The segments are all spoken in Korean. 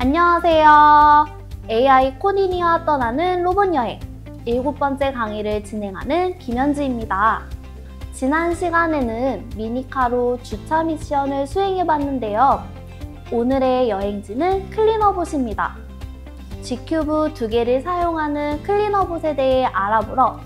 안녕하세요. AI 코디니와 떠나는 로봇 여행 7번째 강의를 진행하는 김현지입니다. 지난 시간에는 미니카로 주차 미션을 수행해봤는데요. 오늘의 여행지는 클리너봇입니다. G큐브 2개를 사용하는 클리너봇에 대해 알아보러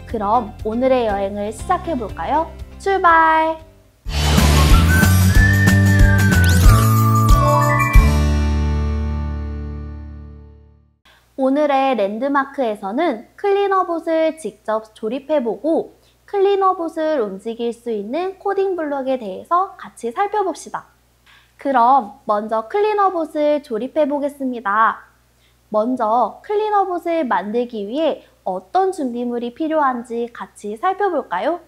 그럼 오늘의 여행을 시작해볼까요? 출발! 오늘의 랜드마크에서는 클리너봇을 직접 조립해보고 클리너봇을 움직일 수 있는 코딩 블록에 대해서 같이 살펴봅시다. 그럼 먼저 클리너봇을 조립해보겠습니다. 먼저 클리너봇을 만들기 위해 어떤 준비물이 필요한지 같이 살펴볼까요?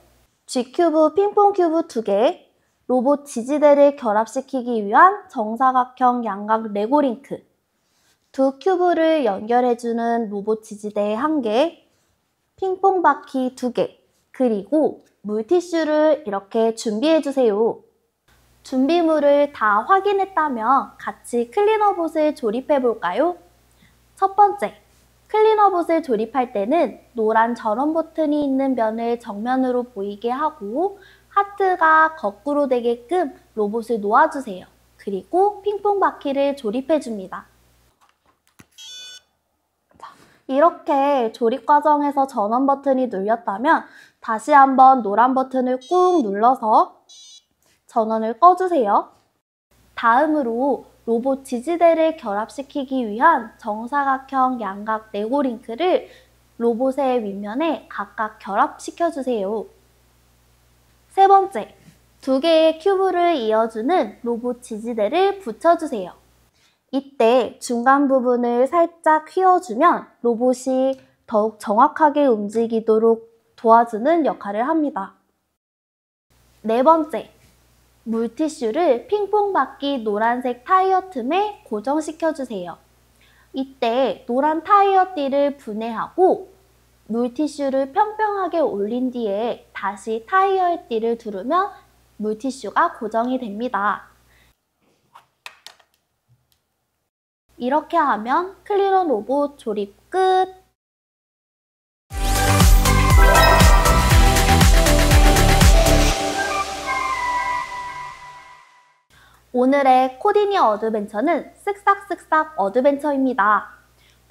G큐브 핑퐁 큐브 2개, 로봇 지지대를 결합시키기 위한 정사각형 양각 레고 링크, 두 큐브를 연결해주는 로봇 지지대 1개, 핑퐁 바퀴 2개, 그리고 물티슈를 이렇게 준비해주세요. 준비물을 다 확인했다면 같이 클리너봇을 조립해볼까요? 첫 번째, 클리너봇을 조립할 때는 노란 전원 버튼이 있는 면을 정면으로 보이게 하고 하트가 거꾸로 되게끔 로봇을 놓아주세요. 그리고 핑퐁 바퀴를 조립해줍니다. 이렇게 조립 과정에서 전원 버튼이 눌렸다면 다시 한번 노란 버튼을 꾹 눌러서 전원을 꺼주세요. 다음으로 로봇 지지대를 결합시키기 위한 정사각형 양각 레고 링크를 로봇의 윗면에 각각 결합시켜주세요. 세 번째, 2개의 큐브를 이어주는 로봇 지지대를 붙여주세요. 이때 중간 부분을 살짝 휘어주면 로봇이 더욱 정확하게 움직이도록 도와주는 역할을 합니다. 네 번째, 물티슈를 핑퐁 바퀴 노란색 타이어 틈에 고정시켜주세요. 이때 노란 타이어 띠를 분해하고 물티슈를 평평하게 올린 뒤에 다시 타이어의 띠를 두르면 물티슈가 고정이 됩니다. 이렇게 하면 클리너 로봇 조립 끝! 오늘의 코디니 어드벤처는 쓱싹쓱싹 어드벤처입니다.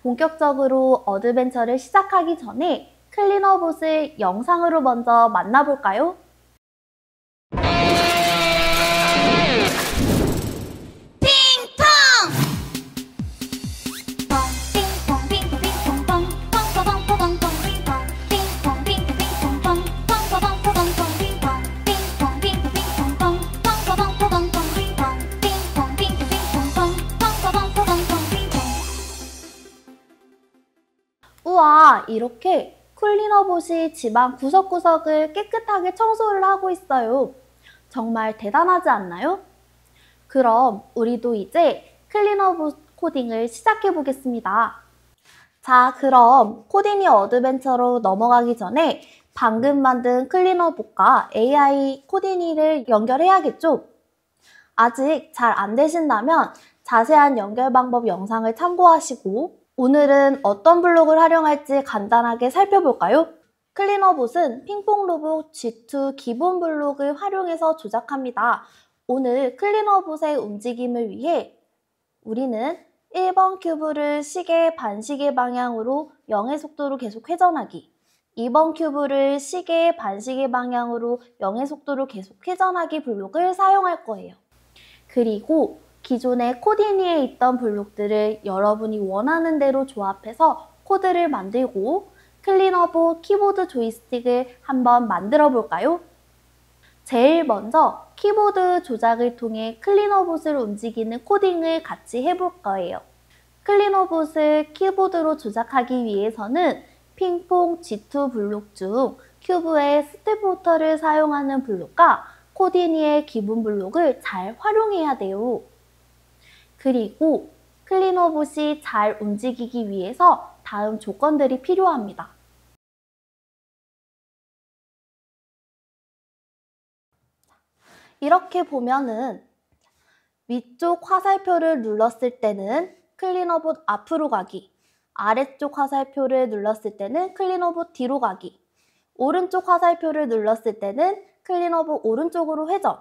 본격적으로 어드벤처를 시작하기 전에 클리너봇을 영상으로 먼저 만나볼까요? 우와, 이렇게 클리너봇이 집안 구석구석을 깨끗하게 청소를 하고 있어요. 정말 대단하지 않나요? 그럼 우리도 이제 클리너봇 코딩을 시작해 보겠습니다. 자, 그럼 코디니 어드벤처로 넘어가기 전에 방금 만든 클리너봇과 AI 코디니를 연결해야겠죠? 아직 잘 안 되신다면 자세한 연결 방법 영상을 참고하시고 오늘은 어떤 블록을 활용할지 간단하게 살펴볼까요? 클리너봇은 핑퐁 로봇 G2 기본 블록을 활용해서 조작합니다. 오늘 클리너봇의 움직임을 위해 우리는 1번 큐브를 시계 반시계 방향으로 0의 속도로 계속 회전하기, 2번 큐브를 시계 반시계 방향으로 0의 속도로 계속 회전하기 블록을 사용할 거예요. 그리고 기존의 코디니에 있던 블록들을 여러분이 원하는 대로 조합해서 코드를 만들고 클리너봇 키보드 조이스틱을 한번 만들어 볼까요? 제일 먼저 키보드 조작을 통해 클리너봇을 움직이는 코딩을 같이 해볼 거예요. 클리너봇을 키보드로 조작하기 위해서는 핑퐁 G2 블록 중 큐브의 스텝워터를 사용하는 블록과 코디니의 기본 블록을 잘 활용해야 돼요. 그리고 클리너봇이 잘 움직이기 위해서 다음 조건들이 필요합니다. 이렇게 보면은 위쪽 화살표를 눌렀을 때는 클리너봇 앞으로 가기, 아래쪽 화살표를 눌렀을 때는 클리너봇 뒤로 가기, 오른쪽 화살표를 눌렀을 때는 클리너봇 오른쪽으로 회전,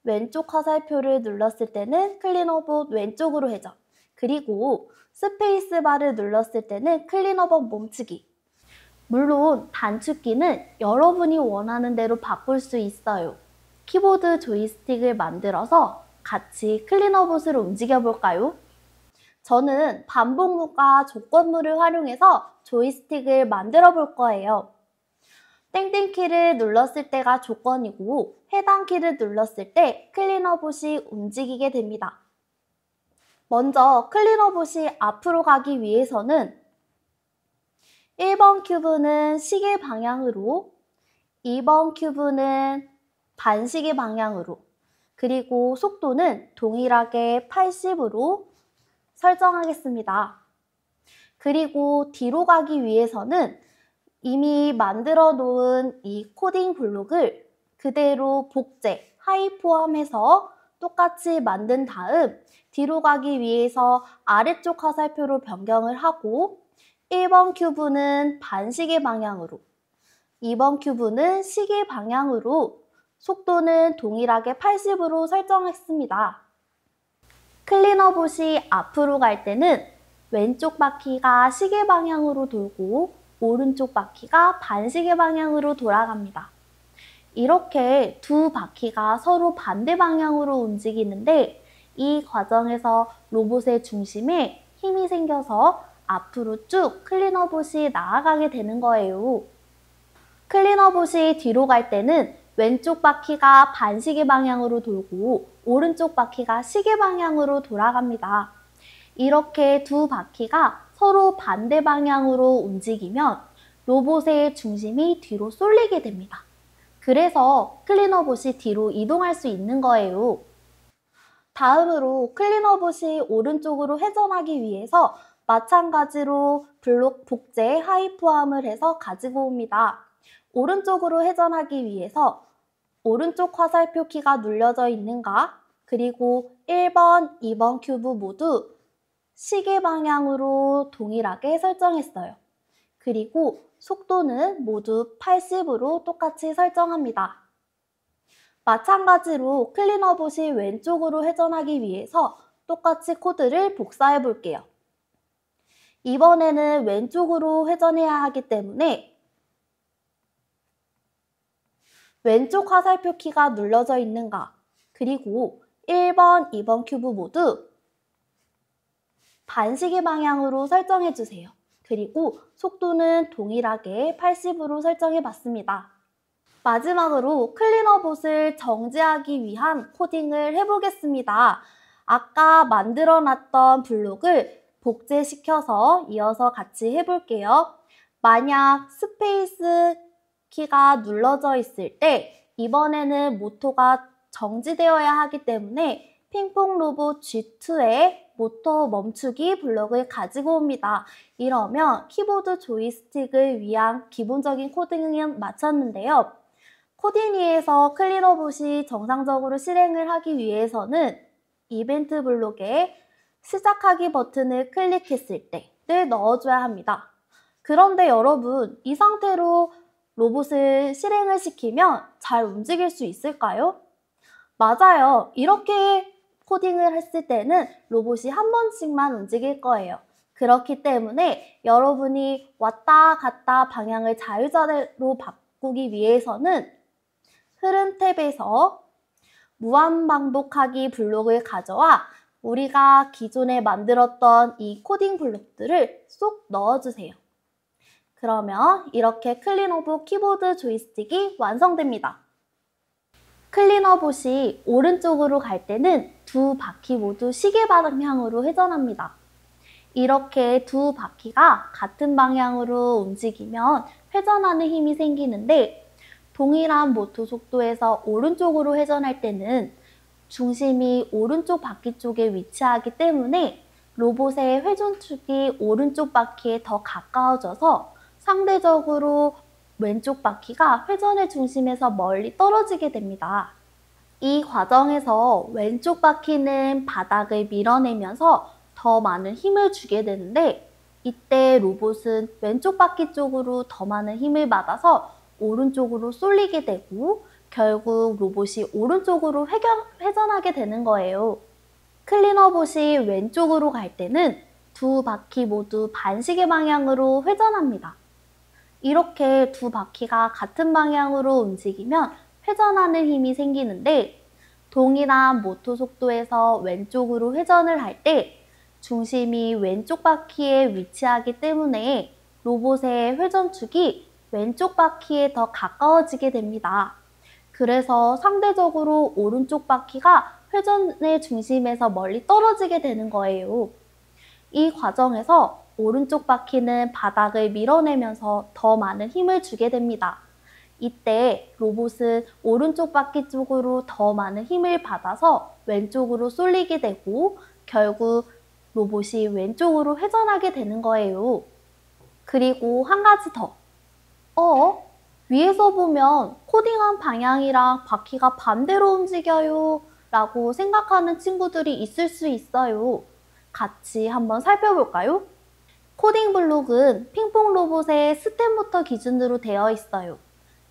왼쪽 화살표를 눌렀을 때는 클리너봇 왼쪽으로 회전, 그리고 스페이스바를 눌렀을 때는 클리너봇 멈추기. 물론 단축키는 여러분이 원하는 대로 바꿀 수 있어요. 키보드 조이스틱을 만들어서 같이 클리너봇을 움직여 볼까요? 저는 반복문과 조건문을 활용해서 조이스틱을 만들어 볼 거예요. 땡땡키를 눌렀을 때가 조건이고 해당 키를 눌렀을 때 클리너봇이 움직이게 됩니다. 먼저 클리너봇이 앞으로 가기 위해서는 1번 큐브는 시계 방향으로, 2번 큐브는 반시계 방향으로, 그리고 속도는 동일하게 80으로 설정하겠습니다. 그리고 뒤로 가기 위해서는 이미 만들어 놓은 이 코딩 블록을 그대로 복제, 하이 포함해서 똑같이 만든 다음 뒤로 가기 위해서 아래쪽 화살표로 변경을 하고 1번 큐브는 반시계 방향으로, 2번 큐브는 시계 방향으로 속도는 동일하게 80으로 설정했습니다. 클리너봇이 앞으로 갈 때는 왼쪽 바퀴가 시계 방향으로 돌고 오른쪽 바퀴가 반시계 방향으로 돌아갑니다. 이렇게 두 바퀴가 서로 반대 방향으로 움직이는데 이 과정에서 로봇의 중심에 힘이 생겨서 앞으로 쭉 클리너봇이 나아가게 되는 거예요. 클리너봇이 뒤로 갈 때는 왼쪽 바퀴가 반시계 방향으로 돌고 오른쪽 바퀴가 시계 방향으로 돌아갑니다. 이렇게 두 바퀴가 서로 반대 방향으로 움직이면 로봇의 중심이 뒤로 쏠리게 됩니다. 그래서 클리너봇이 뒤로 이동할 수 있는 거예요. 다음으로 클리너봇이 오른쪽으로 회전하기 위해서 마찬가지로 블록 복제 하이 포함을 해서 가지고 옵니다. 오른쪽으로 회전하기 위해서 오른쪽 화살표 키가 눌려져 있는가, 그리고 1번, 2번 큐브 모두 시계 방향으로 동일하게 설정했어요. 그리고 속도는 모두 80으로 똑같이 설정합니다. 마찬가지로 클리너봇이 왼쪽으로 회전하기 위해서 똑같이 코드를 복사해 볼게요. 이번에는 왼쪽으로 회전해야 하기 때문에 왼쪽 화살표 키가 눌러져 있는가, 그리고 1번, 2번 큐브 모두 반시계 방향으로 설정해 주세요. 그리고 속도는 동일하게 80으로 설정해 봤습니다. 마지막으로 클리너봇을 정지하기 위한 코딩을 해보겠습니다. 아까 만들어 놨던 블록을 복제시켜서 이어서 같이 해볼게요. 만약 스페이스 키가 눌러져 있을 때 이번에는 모터가 정지되어야 하기 때문에 핑퐁 로봇 G2에 모터 멈추기 블록을 가지고 옵니다. 이러면 키보드 조이스틱을 위한 기본적인 코딩은 마쳤는데요. 코디니에서 클리너봇이 정상적으로 실행을 하기 위해서는 이벤트 블록에 시작하기 버튼을 클릭했을 때를 넣어줘야 합니다. 그런데 여러분, 이 상태로 로봇을 실행을 시키면 잘 움직일 수 있을까요? 맞아요. 이렇게 코딩을 했을 때는 로봇이 한 번씩만 움직일 거예요. 그렇기 때문에 여러분이 왔다 갔다 방향을 자유자재로 바꾸기 위해서는 흐름 탭에서 무한반복하기 블록을 가져와 우리가 기존에 만들었던 이 코딩 블록들을 쏙 넣어주세요. 그러면 이렇게 클리너봇 키보드 조이스틱이 완성됩니다. 클리너봇이 오른쪽으로 갈 때는 두 바퀴 모두 시계 방향으로 회전합니다. 이렇게 두 바퀴가 같은 방향으로 움직이면 회전하는 힘이 생기는데 동일한 모터 속도에서 오른쪽으로 회전할 때는 중심이 오른쪽 바퀴 쪽에 위치하기 때문에 로봇의 회전축이 오른쪽 바퀴에 더 가까워져서 상대적으로 왼쪽 바퀴가 회전의 중심에서 멀리 떨어지게 됩니다. 이 과정에서 왼쪽 바퀴는 바닥을 밀어내면서 더 많은 힘을 주게 되는데 이때 로봇은 왼쪽 바퀴 쪽으로 더 많은 힘을 받아서 오른쪽으로 쏠리게 되고 결국 로봇이 오른쪽으로 회전하게 되는 거예요. 클리너봇이 왼쪽으로 갈 때는 두 바퀴 모두 반시계 방향으로 회전합니다. 이렇게 두 바퀴가 같은 방향으로 움직이면 회전하는 힘이 생기는데 동일한 모터 속도에서 왼쪽으로 회전을 할 때 중심이 왼쪽 바퀴에 위치하기 때문에 로봇의 회전축이 왼쪽 바퀴에 더 가까워지게 됩니다. 그래서 상대적으로 오른쪽 바퀴가 회전의 중심에서 멀리 떨어지게 되는 거예요. 이 과정에서 오른쪽 바퀴는 바닥을 밀어내면서 더 많은 힘을 주게 됩니다. 이때 로봇은 오른쪽 바퀴 쪽으로 더 많은 힘을 받아서 왼쪽으로 쏠리게 되고 결국 로봇이 왼쪽으로 회전하게 되는 거예요. 그리고 한 가지 더. 위에서 보면 코딩한 방향이랑 바퀴가 반대로 움직여요 라고 생각하는 친구들이 있을 수 있어요. 같이 한번 살펴볼까요? 코딩 블록은 핑퐁 로봇의 스텝모터 기준으로 되어 있어요.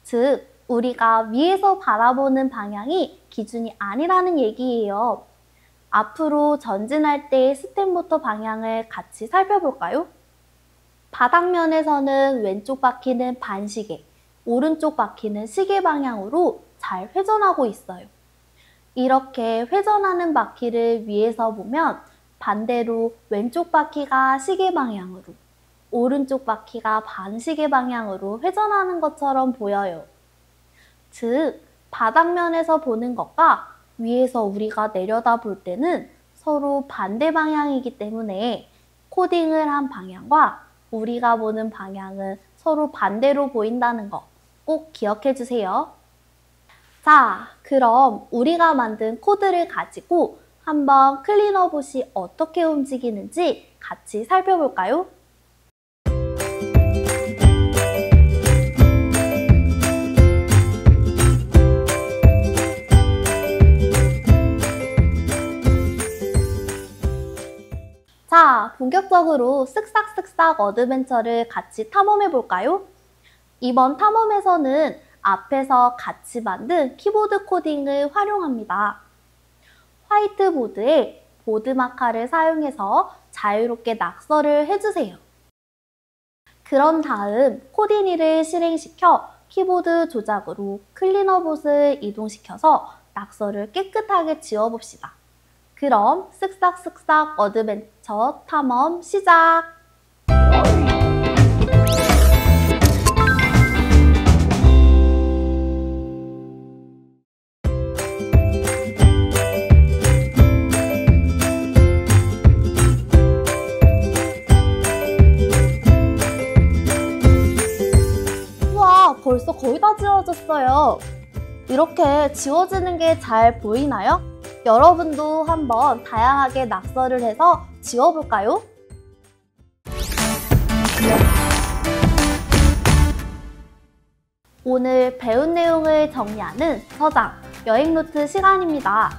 즉, 우리가 위에서 바라보는 방향이 기준이 아니라는 얘기예요. 앞으로 전진할 때의 스텝모터 방향을 같이 살펴볼까요? 바닥면에서는 왼쪽 바퀴는 반시계, 오른쪽 바퀴는 시계 방향으로 잘 회전하고 있어요. 이렇게 회전하는 바퀴를 위에서 보면 반대로 왼쪽 바퀴가 시계 방향으로, 오른쪽 바퀴가 반시계 방향으로 회전하는 것처럼 보여요. 즉, 바닥면에서 보는 것과 위에서 우리가 내려다 볼 때는 서로 반대 방향이기 때문에 코딩을 한 방향과 우리가 보는 방향은 서로 반대로 보인다는 거 꼭 기억해 주세요. 자, 그럼 우리가 만든 코드를 가지고 한번 클리너봇이 어떻게 움직이는지 같이 살펴볼까요? 자, 본격적으로 쓱싹쓱싹 어드벤처를 같이 탐험해 볼까요? 이번 탐험에서는 앞에서 같이 만든 키보드 코딩을 활용합니다. 화이트보드에 보드마카를 사용해서 자유롭게 낙서를 해주세요. 그런 다음 코디니를 실행시켜 키보드 조작으로 클리너봇을 이동시켜서 낙서를 깨끗하게 지워봅시다. 그럼 쓱싹쓱싹 어드벤처 탐험 시작! 우와, 벌써 거의 다 지워졌어요. 이렇게 지워지는 게 잘 보이나요? 여러분도 한번 다양하게 낙서를 해서 지워볼까요? 오늘 배운 내용을 정리하는 서장, 여행노트 시간입니다.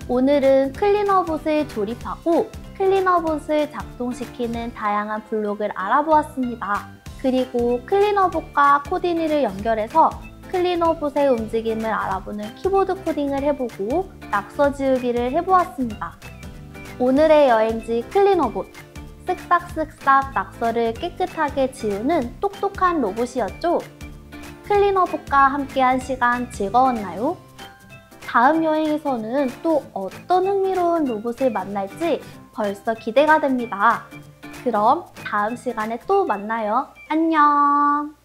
오늘은 클리너봇을 조립하고 클리너봇을 작동시키는 다양한 블록을 알아보았습니다. 그리고 클리너봇과 코디니를 연결해서 클리너봇의 움직임을 알아보는 키보드 코딩을 해보고 낙서 지우기를 해보았습니다. 오늘의 여행지 클리너봇, 쓱싹쓱싹 낙서를 깨끗하게 지우는 똑똑한 로봇이었죠? 클리너봇과 함께한 시간 즐거웠나요? 다음 여행에서는 또 어떤 흥미로운 로봇을 만날지 벌써 기대가 됩니다. 그럼 다음 시간에 또 만나요. 안녕!